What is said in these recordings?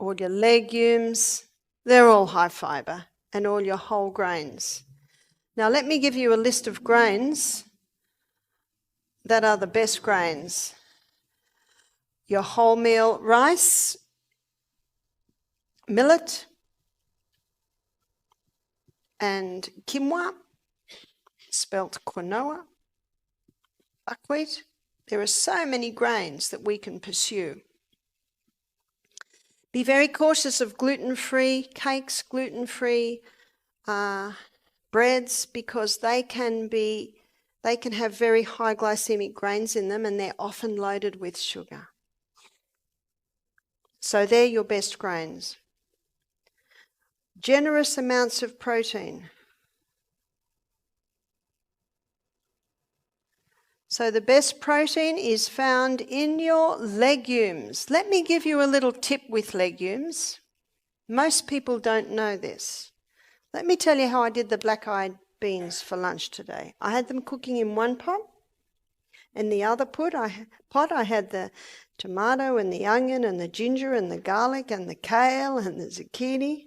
all your legumes, they're all high fibre, and all your whole grains. Now let me give you a list of grains that are the best grains. Your wholemeal rice, millet, and quinoa, spelt quinoa, buckwheat. There are so many grains that we can pursue. Be very cautious of gluten-free cakes, gluten-free breads, because they can have very high glycemic grains in them, and they're often loaded with sugar. So they're your best grains. Generous amounts of protein. So the best protein is found in your legumes. Let me give you a little tip with legumes. Most people don't know this. Let me tell you how I did the black-eyed beans for lunch today. I had them cooking in one pot. In the other pot, I had the tomato and the onion and the ginger and the garlic and the kale and the zucchini.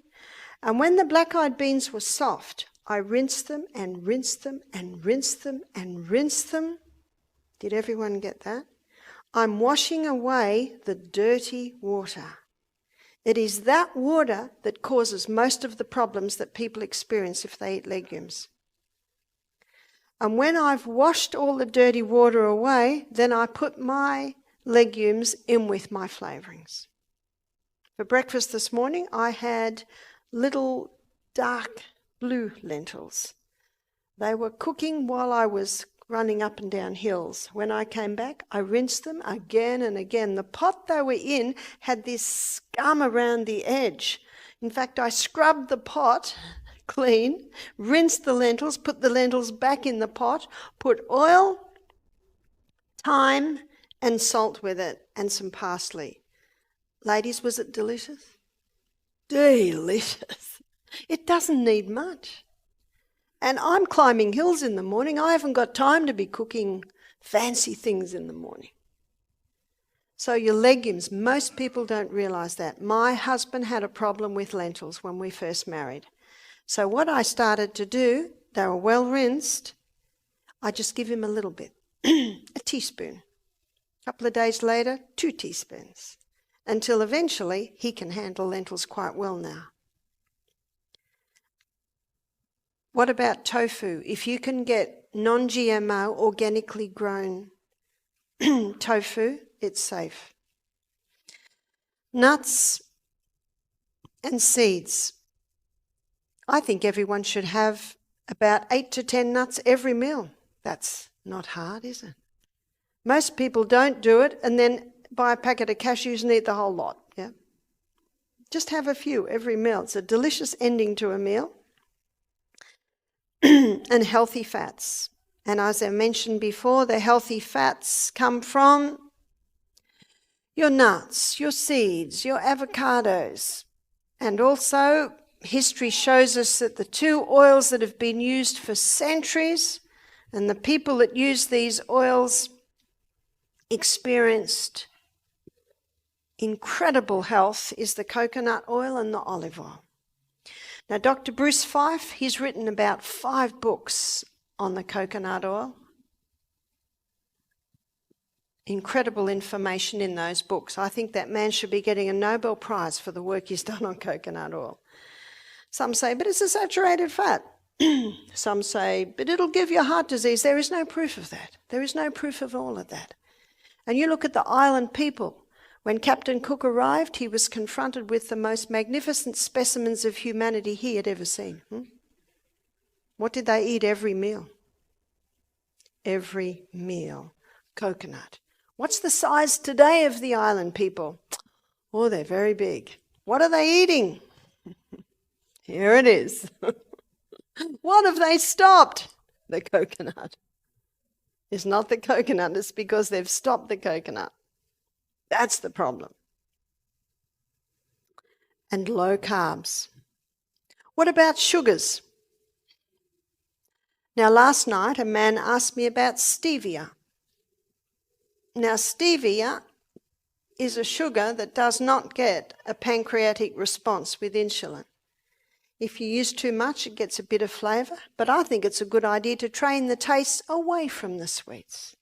And when the black-eyed beans were soft, I rinsed them and rinsed them and rinsed them and rinsed them. Did everyone get that? I'm washing away the dirty water. It is that water that causes most of the problems that people experience if they eat legumes. And when I've washed all the dirty water away, then I put my legumes in with my flavourings. For breakfast this morning, I had little dark blue lentils. They were cooking while I was running up and down hills. When I came back, I rinsed them again and again. The pot they were in had this scum around the edge. In fact, I scrubbed the pot clean, rinsed the lentils, put the lentils back in the pot, put oil, thyme and salt with it, and some parsley. Ladies, was it delicious? Delicious. It doesn't need much. And I'm climbing hills in the morning. I haven't got time to be cooking fancy things in the morning. So your legumes, most people don't realise that. My husband had a problem with lentils when we first married. So what I started to do, they were well rinsed, I just give him a little bit, a teaspoon. A couple of days later, 2 teaspoons, until eventually he can handle lentils quite well now. What about tofu? If you can get non-GMO, organically grown tofu, it's safe. Nuts and seeds. I think everyone should have about 8 to 10 nuts every meal. That's not hard, is it? Most people don't do it and then buy a packet of cashews and eat the whole lot. Yeah, just have a few every meal. It's a delicious ending to a meal. And healthy fats. And as I mentioned before, the healthy fats come from your nuts, your seeds, your avocados. And also, history shows us that the 2 oils that have been used for centuries, and the people that use these oils experienced incredible health, is the coconut oil and the olive oil. Now, Dr. Bruce Fife, he's written about 5 books on the coconut oil. Incredible information in those books. I think that man should be getting a Nobel Prize for the work he's done on coconut oil. Some say, but it's a saturated fat. Some say, but it'll give you heart disease. There is no proof of that. There is no proof of all of that. And you look at the island people. When Captain Cook arrived, he was confronted with the most magnificent specimens of humanity he had ever seen. What did they eat every meal? Every meal. Coconut. What's the size today of the island people? Oh, they're very big. What are they eating? Here it is. What have they stopped? The coconut. It's not the coconut, it's because they've stopped the coconut. That's the problem. And low carbs. What about sugars? Now, last night a man asked me about stevia. Now, stevia is a sugar that does not get a pancreatic response with insulin. If you use too much, it gets a bit of flavour, but I think it's a good idea to train the taste away from the sweets.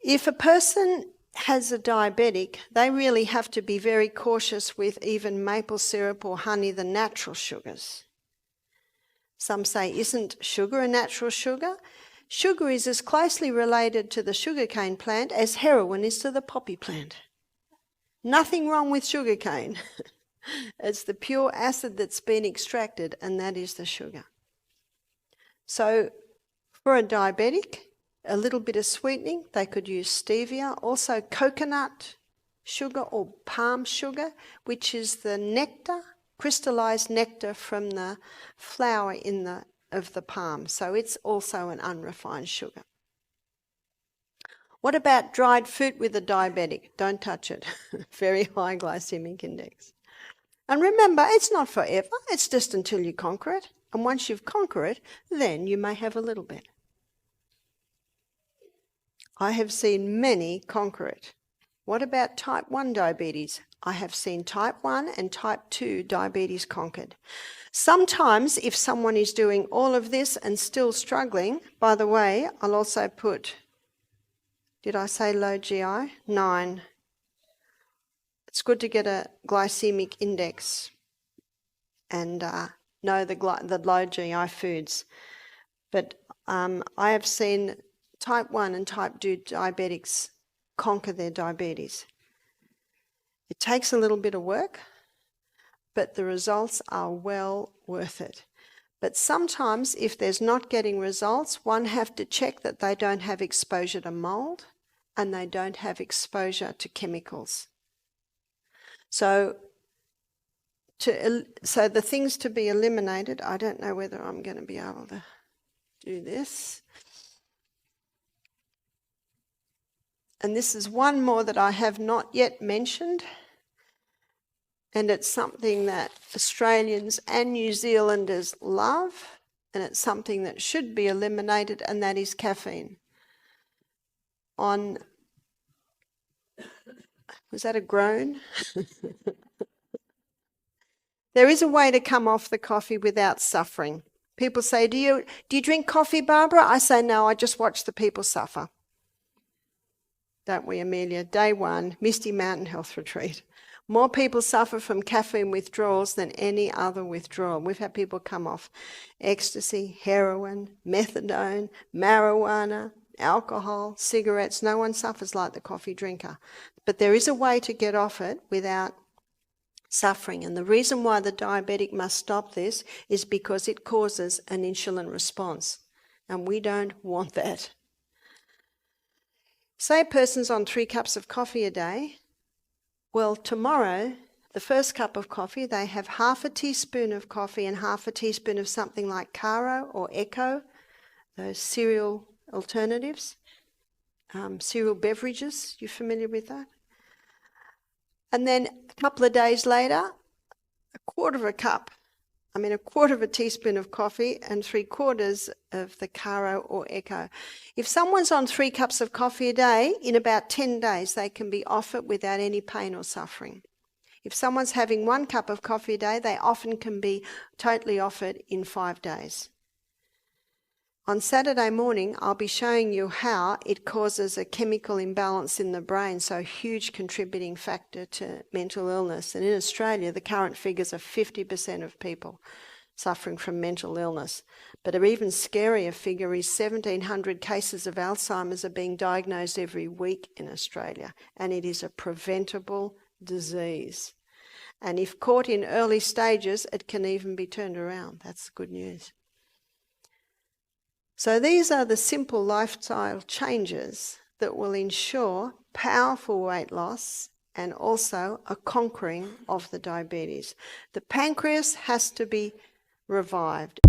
If a person has a diabetic, they really have to be very cautious with even maple syrup or honey, the natural sugars. Some say, isn't sugar a natural sugar? Sugar is as closely related to the sugarcane plant as heroin is to the poppy plant. Nothing wrong with sugarcane. It's the pure acid that's been extracted, and that is the sugar. So for a diabetic, a little bit of sweetening, they could use stevia, also coconut sugar or palm sugar, which is the nectar, crystallized nectar from the flower of the palm. So it's also an unrefined sugar. What about dried fruit with a diabetic? Don't touch it. Very high glycemic index. And remember, it's not forever. It's just until you conquer it. And once you've conquered it, then you may have a little bit. I have seen many conquer it. What about type 1 diabetes? I have seen type 1 and type 2 diabetes conquered. Sometimes if someone is doing all of this and still struggling, by the way, I'll also put, did I say low GI? 9. It's good to get a glycemic index and know the low GI foods. But I have seen type 1 and type 2 diabetics conquer their diabetes. It takes a little bit of work, but the results are well worth it. But sometimes if there's not getting results, one have to check that they don't have exposure to mold and they don't have exposure to chemicals. So the things to be eliminated, I don't know whether I'm going to be able to do this. And this is one more that I have not yet mentioned. And it's something that Australians and New Zealanders love. And it's something that should be eliminated, and that is caffeine. Was that a groan? There is a way to come off the coffee without suffering. People say, do you drink coffee, Barbara? I say, no, I just watch the people suffer. Don't we, Amelia? Day 1, Misty Mountain Health Retreat. More people suffer from caffeine withdrawals than any other withdrawal. We've had people come off ecstasy, heroin, methadone, marijuana, alcohol, cigarettes. No one suffers like the coffee drinker. But there is a way to get off it without suffering. And the reason why the diabetic must stop this is because it causes an insulin response. And we don't want that. Say a person's on 3 cups of coffee a day. Well, tomorrow, the first cup of coffee, they have half a teaspoon of coffee and half a teaspoon of something like Caro or Echo, those cereal alternatives, cereal beverages. You familiar with that? And then a couple of days later, a quarter of a teaspoon of coffee and 3/4 of the Caro or Echo. If someone's on 3 cups of coffee a day, in about 10 days, they can be off it without any pain or suffering. If someone's having 1 cup of coffee a day, they often can be totally off it in 5 days. On Saturday morning, I'll be showing you how it causes a chemical imbalance in the brain, so a huge contributing factor to mental illness. And in Australia, the current figures are 50% of people suffering from mental illness. But an even scarier figure is 1,700 cases of Alzheimer's are being diagnosed every week in Australia, and it is a preventable disease. And if caught in early stages, it can even be turned around. That's good news. So these are the simple lifestyle changes that will ensure powerful weight loss and also a conquering of the diabetes. The pancreas has to be revived.